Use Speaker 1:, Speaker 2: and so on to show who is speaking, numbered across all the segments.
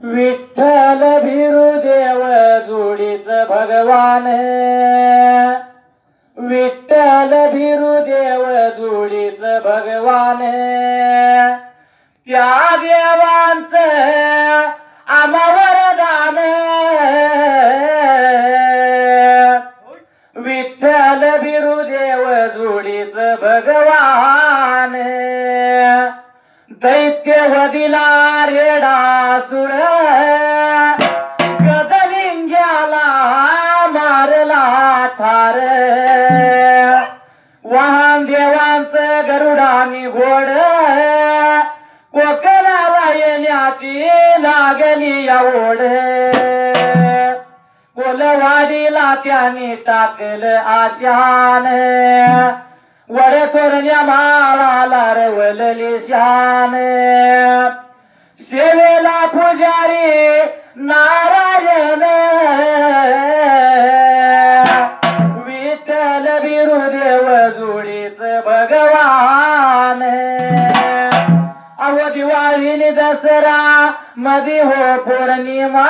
Speaker 1: विठ्ठल भिरुदेव जोडीच भगवान, विठ्ठल भिरुदेव जोडीच भगवान, त्या देवांचं आम्हा वरदान, विठ्ठल भिरुदेव जोडीच भगवान, दैत्य वदिला रेडासुर, गजलिंग्याला मारला ठार, वाहन देवांचं गरुडानी घोड, कोकणाला येण्याची लागली या ओढ, कोलवाडीला त्याने टाकलं आशान, वड थोरल्या माळाला रवलली शान, सेवेला पुजारी नारायण, विठ्ठल भिरुदेव जोडीच भगवान, अहो दिवाळी दसरा मधी हो पौर्णिमा,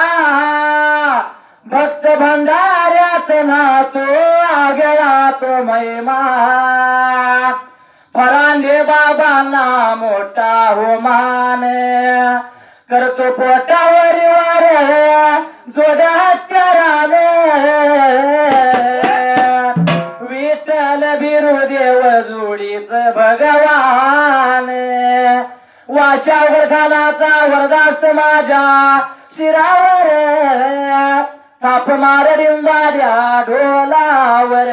Speaker 1: भक्त भंडाऱ्यात ना तो आगळा तो महिमा, फरांदे बाबांना मोठा हो मान, करतो पोटावर वार जोड्या हत्याराने, विठ्ठल भिरुदेव जोडीच भगवान, वाशावर घालाचा वरदास्त माझ्या शिरावर, थाप मार डिंबाऱ्या ढोलावर.